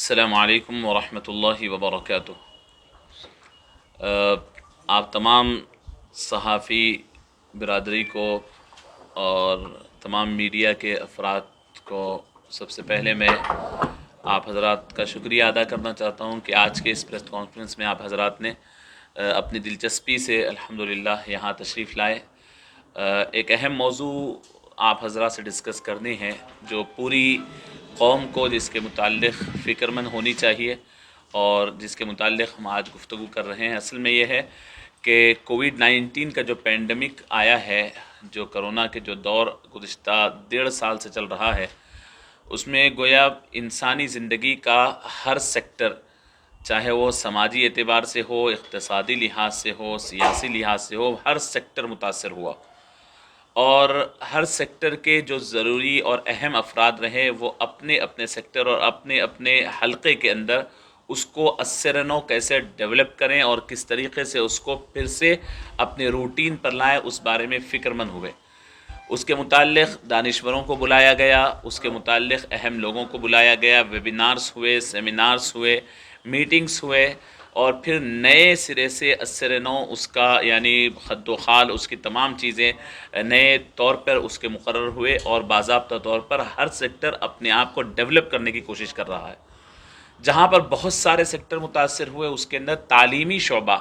السلام علیکم ورحمۃ اللہ وبرکاتہ۔ آپ تمام صحافی برادری کو اور تمام میڈیا کے افراد کو سب سے پہلے میں آپ حضرات کا شکریہ ادا کرنا چاہتا ہوں کہ آج کے اس پریس کانفرنس میں آپ حضرات نے اپنی دلچسپی سے الحمدللہ یہاں تشریف لائے۔ ایک اہم موضوع آپ حضرات سے ڈسکس کرنی ہے جو پوری قوم کو جس کے متعلق فکر مند ہونی چاہیے اور جس کے متعلق ہم آج گفتگو کر رہے ہیں۔ اصل میں یہ ہے کہ کووڈ-19 کا جو پینڈیمک آیا ہے، جو کرونا کے جو دور گزشتہ 1.5 سال سے چل رہا ہے، اس میں گویا انسانی زندگی کا ہر سیکٹر، چاہے وہ سماجی اعتبار سے ہو، اقتصادی لحاظ سے ہو، سیاسی لحاظ سے ہو، ہر سیکٹر متاثر ہوا، اور ہر سیکٹر کے جو ضروری اور اہم افراد رہے وہ اپنے اپنے سیکٹر اور اپنے اپنے حلقے کے اندر اس کو اثر نو کیسے ڈیولپ کریں اور کس طریقے سے اس کو پھر سے اپنے روٹین پر لائیں، اس بارے میں فکر مند ہوئے۔ اس کے متعلق دانشوروں کو بلایا گیا، اس کے متعلق اہم لوگوں کو بلایا گیا، ویبینارز ہوئے، سیمینارز ہوئے، میٹنگز ہوئے، اور پھر نئے سرے سے اثر نو اس کا یعنی خد و خال، اس کی تمام چیزیں نئے طور پر اس کے مقرر ہوئے، اور باضابطہ طور پر ہر سیکٹر اپنے آپ کو ڈیولپ کرنے کی کوشش کر رہا ہے۔ جہاں پر بہت سارے سیکٹر متاثر ہوئے، اس کے اندر تعلیمی شعبہ،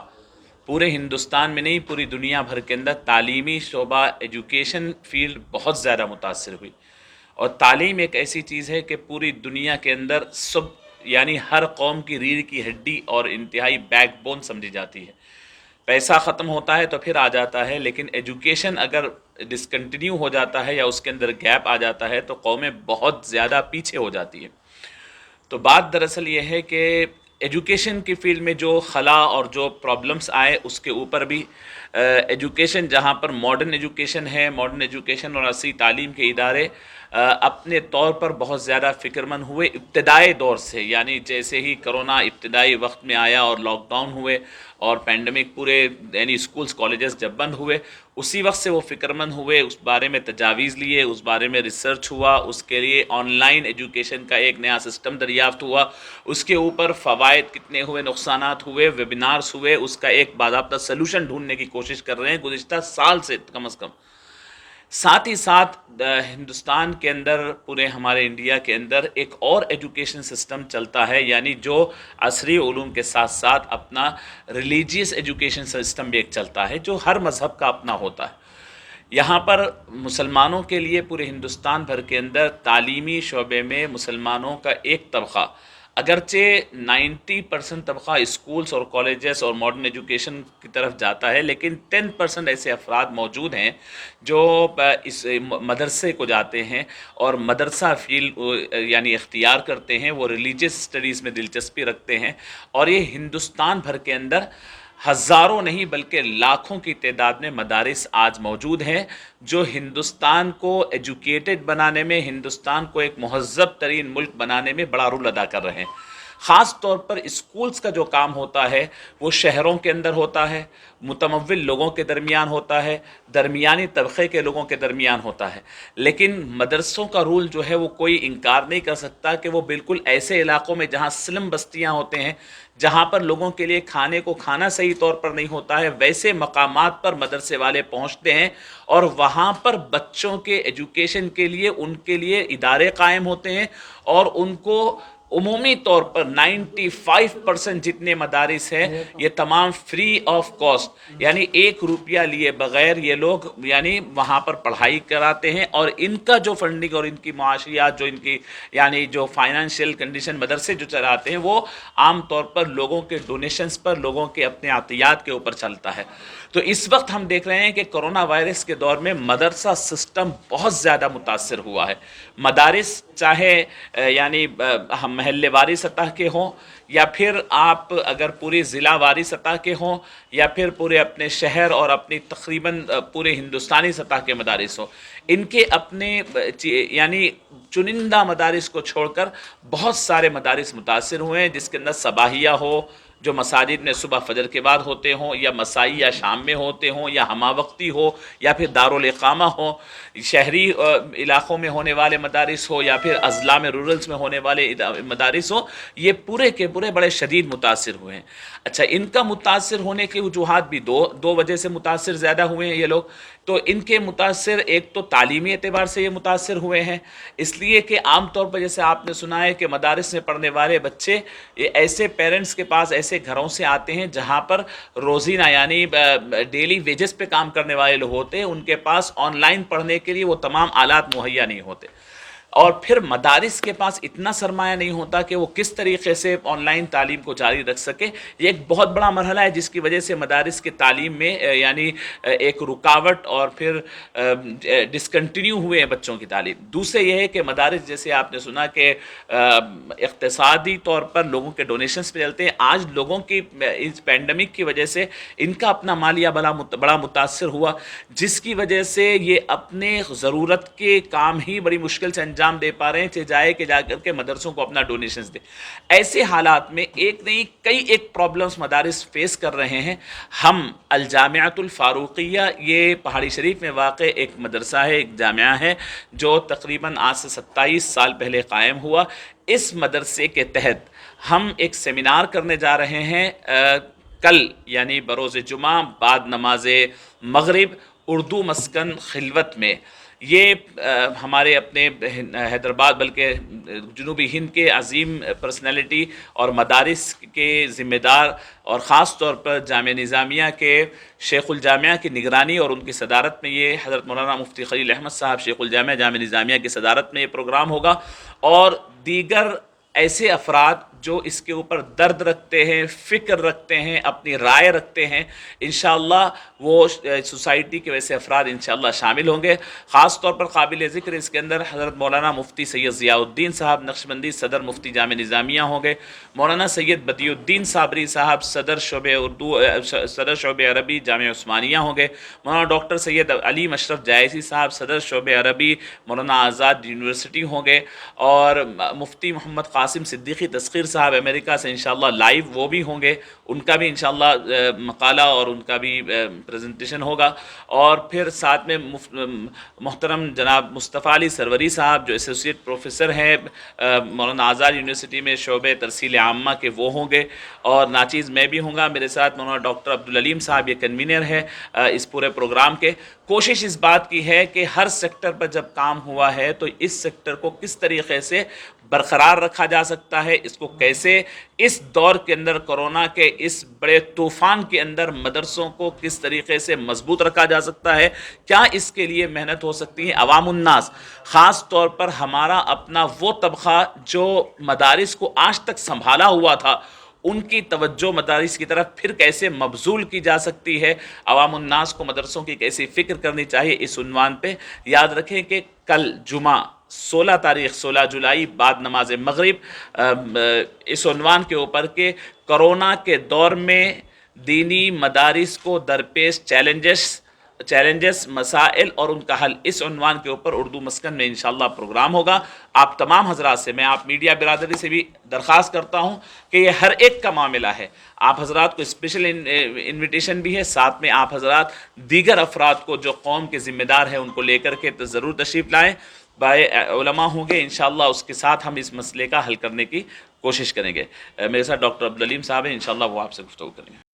پورے ہندوستان میں نہیں پوری دنیا بھر کے اندر تعلیمی شعبہ، ایجوکیشن فیلڈ بہت زیادہ متاثر ہوئی۔ اور تعلیم ایک ایسی چیز ہے کہ پوری دنیا کے اندر یعنی ہر قوم کی ریڑھ کی ہڈی اور انتہائی بیک بون سمجھی جاتی ہے۔ پیسہ ختم ہوتا ہے تو پھر آ جاتا ہے، لیکن ایجوکیشن اگر ڈسکنٹینیو ہو جاتا ہے یا اس کے اندر گیپ آ جاتا ہے تو قومیں بہت زیادہ پیچھے ہو جاتی ہیں۔ تو بات دراصل یہ ہے کہ ایجوکیشن کی فیلڈ میں جو خلا اور جو پرابلمس آئے، اس کے اوپر بھی ایجوکیشن جہاں پر ماڈرن ایجوکیشن ہے، ماڈرن ایجوکیشن اور عصری تعلیم کے ادارے اپنے طور پر بہت زیادہ فکر مند ہوئے ابتدائی دور سے، یعنی جیسے ہی کرونا ابتدائی وقت میں آیا اور لاک ڈاؤن ہوئے اور پینڈیمک پورے یعنی اسکولز کالجز جب بند ہوئے، اسی وقت سے وہ فکر مند ہوئے، اس بارے میں تجاویز لیے، اس بارے میں ریسرچ ہوا، اس کے لیے آن لائن ایجوکیشن کا ایک نیا سسٹم دریافت ہوا، اس کے اوپر فوائد کتنے ہوئے، نقصانات ہوئے، ویبینارز ہوئے، اس کا ایک باضابطہ سلوشن ڈھونڈنے کی کوشش کر رہے ہیں گزشتہ سال سے کم از کم۔ ساتھ ہی ساتھ ہندوستان کے اندر، پورے ہمارے انڈیا کے اندر ایک اور ایجوکیشن سسٹم چلتا ہے، یعنی جو عصری علوم کے ساتھ ساتھ اپنا ریلیجیس ایجوکیشن سسٹم بھی ایک چلتا ہے جو ہر مذہب کا اپنا ہوتا ہے۔ یہاں پر مسلمانوں کے لیے پورے ہندوستان بھر کے اندر تعلیمی شعبے میں مسلمانوں کا ایک طبقہ، اگرچہ 90% طبقہ اسکولز اور کالجز اور ماڈرن ایجوکیشن کی طرف جاتا ہے، لیکن 10% ایسے افراد موجود ہیں جو اس مدرسے کو جاتے ہیں اور مدرسہ فیلڈ یعنی اختیار کرتے ہیں، وہ ریلیجیس اسٹڈیز میں دلچسپی رکھتے ہیں، اور یہ ہندوستان بھر کے اندر ہزاروں نہیں بلکہ لاکھوں کی تعداد میں مدارس آج موجود ہیں جو ہندوستان کو ایجوکیٹڈ بنانے میں، ہندوستان کو ایک مہذب ترین ملک بنانے میں بڑا رول ادا کر رہے ہیں۔ خاص طور پر اسکولز کا جو کام ہوتا ہے وہ شہروں کے اندر ہوتا ہے، متمول لوگوں کے درمیان ہوتا ہے، درمیانی طبقے کے لوگوں کے درمیان ہوتا ہے، لیکن مدرسوں کا رول جو ہے وہ کوئی انکار نہیں کر سکتا کہ وہ بالکل ایسے علاقوں میں جہاں سلم بستیاں ہوتے ہیں، جہاں پر لوگوں کے لیے کھانے کو کھانا صحیح طور پر نہیں ہوتا ہے، ویسے مقامات پر مدرسے والے پہنچتے ہیں اور وہاں پر بچوں کے ایجوکیشن کے لیے ان کے لیے ادارے قائم ہوتے ہیں، اور ان کو عمومی طور پر 95% جتنے مدارس ہیں یہ تمام فری آف کاسٹ، یعنی 1 روپیہ لیے بغیر یہ لوگ یعنی وہاں پر پڑھائی کراتے ہیں، اور ان کا جو فنڈنگ اور ان کی معاشیات، جو ان کی یعنی جو فائنانشیل کنڈیشن مدرسے جو چلاتے ہیں، وہ عام طور پر لوگوں کے ڈونیشنز پر، لوگوں کے اپنے عطیات کے اوپر چلتا ہے۔ تو اس وقت ہم دیکھ رہے ہیں کہ کرونا وائرس کے دور میں مدرسہ سسٹم بہت زیادہ متاثر ہوا ہے۔ مدارس چاہے یعنی ہم محلے واری سطح کے ہوں، یا پھر آپ اگر پوری ضلع واری سطح کے ہوں، یا پھر پورے اپنے شہر اور اپنی تقریباً پورے ہندوستانی سطح کے مدارس ہوں، ان کے اپنے یعنی چنندہ مدارس کو چھوڑ کر بہت سارے مدارس متاثر ہوئے ہیں، جس کے اندر صباحیہ ہو، جو مساجد میں صبح فجر کے بعد ہوتے ہوں، یا مسائی یا شام میں ہوتے ہوں، یا ہمہ وقتی ہو، یا پھر دارالاقامہ ہو، شہری علاقوں میں ہونے والے مدارس ہو، یا پھر اضلاع میں رورلز میں ہونے والے مدارس ہو، یہ پورے کے پورے بڑے شدید متاثر ہوئے ہیں۔ اچھا، ان کا متاثر ہونے کے وجوہات بھی دو وجہ سے متاثر زیادہ ہوئے ہیں یہ لوگ۔ تو ان کے متاثر، ایک تو تعلیمی اعتبار سے یہ متاثر ہوئے ہیں، اس لیے کہ عام طور پر جیسے آپ نے سنا ہے کہ مدارس میں پڑھنے والے بچے ایسے پیرنٹس کے پاس، ایسے گھروں سے آتے ہیں جہاں پر روزینہ یعنی ڈیلی ویجز پہ کام کرنے والے لوگ ہوتے ہیں، ان کے پاس آن لائن پڑھنے کے لیے وہ تمام آلات مہیا نہیں ہوتے، اور پھر مدارس کے پاس اتنا سرمایہ نہیں ہوتا کہ وہ کس طریقے سے آن لائن تعلیم کو جاری رکھ سکے۔ یہ ایک بہت بڑا مرحلہ ہے جس کی وجہ سے مدارس کی تعلیم میں یعنی ایک رکاوٹ اور پھر ڈسکنٹینیو ہوئے ہیں بچوں کی تعلیم۔ دوسرے یہ ہے کہ مدارس جیسے آپ نے سنا کہ اقتصادی طور پر لوگوں کے ڈونیشنز پہ چلتے ہیں، آج لوگوں کی اس پینڈیمک کی وجہ سے ان کا اپنا مالیہ بڑا متاثر ہوا، جس کی وجہ سے یہ اپنے ضرورت کے کام ہی بڑی مشکل سے انجام دے پا رہے ہیں، جا کر کے مدرسوں کو اپنا ڈونیشنز دے۔ ایسے حالات میں ایک نہیں کئی ایک پرابلمز مدارس فیس کر رہے ہیں۔ ہم الجامعۃ الفاروقیہ، یہ پہاڑی شریف میں واقع ایک مدرسہ ہے، ایک جامعہ ہے، جو تقریباً آج سے 27 سال پہلے قائم ہوا۔ اس مدرسے کے تحت ہم ایک سیمینار کرنے جا رہے ہیں کل یعنی بروز جمعہ بعد نماز مغرب، اردو مسکن خلوت میں۔ یہ ہمارے اپنے حیدرآباد بلکہ جنوبی ہند کے عظیم پرسنالٹی اور مدارس کے ذمہ دار، اور خاص طور پر جامعہ نظامیہ کے شیخ الجامعہ کی نگرانی اور ان کی صدارت میں یہ حضرت مولانا مفتی خلیل احمد صاحب شیخ الجامعہ جامعہ نظامیہ کی صدارت میں یہ پروگرام ہوگا، اور دیگر ایسے افراد جو اس کے اوپر درد رکھتے ہیں، فکر رکھتے ہیں، اپنی رائے رکھتے ہیں، انشاءاللہ وہ سوسائٹی کے ویسے افراد انشاءاللہ شامل ہوں گے۔ خاص طور پر قابل ذکر اس کے اندر حضرت مولانا مفتی سید ضیاء الدین صاحب نقشبندی صدر مفتی جامعہ نظامیہ ہوں گے، مولانا سید بدیع الدین صابری صاحب صدر شعبہ عربی جامعہ عثمانیہ ہوں گے، مولانا ڈاکٹر سید علی مشرف جائزی صاحب صدر شعبہ عربی مولانا آزاد یونیورسٹی ہوں گے، اور مفتی محمد قاسم صدیقی تسخیر صاحب امریکہ سے انشاءاللہ لائیو وہ بھی ہوں گے، ان کا بھی انشاءاللہ مقالہ اور ان کا بھی پریزنٹیشن ہوگا۔ اور پھر ساتھ میں محترم جناب مصطفیٰ علی سروری صاحب جو ایسوسیٹ پروفیسر ہیں مولانا آزاد یونیورسٹی میں شعبہ ترسیل عامہ کے، وہ ہوں گے، اور ناچیز میں بھی ہوں گا، میرے ساتھ مولانا ڈاکٹر عبدالعلیم صاحب یہ کنوینر ہے اس پورے پروگرام کے۔ کوشش اس بات کی ہے کہ ہر سیکٹر پر جب کام ہوا ہے تو اس سیکٹر کو کس طریقے سے برقرار رکھا جا سکتا ہے، اس کو کیسے اس دور کے اندر، کرونا کے اس بڑے طوفان کے اندر مدرسوں کو کس طریقے سے مضبوط رکھا جا سکتا ہے، کیا اس کے لیے محنت ہو سکتی ہے۔ عوام الناس، خاص طور پر ہمارا اپنا وہ طبقہ جو مدارس کو آج تک سنبھالا ہوا تھا، ان کی توجہ مدارس کی طرف پھر کیسے مبذول کی جا سکتی ہے، عوام الناس کو مدرسوں کی کیسی فکر کرنی چاہیے، اس عنوان پہ یاد رکھیں کہ کل جمعہ 16 جولائی بعد نماز مغرب اس عنوان کے اوپر کہ کرونا کے دور میں دینی مدارس کو درپیش چیلنجز، مسائل اور ان کا حل، اس عنوان کے اوپر اردو مسکن میں انشاءاللہ پروگرام ہوگا۔ آپ تمام حضرات سے، میں آپ میڈیا برادری سے بھی درخواست کرتا ہوں کہ یہ ہر ایک کا معاملہ ہے، آپ حضرات کو اسپیشل انویٹیشن بھی ہے، ساتھ میں آپ حضرات دیگر افراد کو جو قوم کے ذمہ دار ہیں ان کو لے کر کے ضرور تشریف لائیں، بائے علماء ہوں گے انشاءاللہ، اس کے ساتھ ہم اس مسئلے کا حل کرنے کی کوشش کریں گے۔ میرے ساتھ ڈاکٹر عبدالعلیم صاحب ہیں، انشاءاللہ وہ آپ سے گفتگو کریں گے۔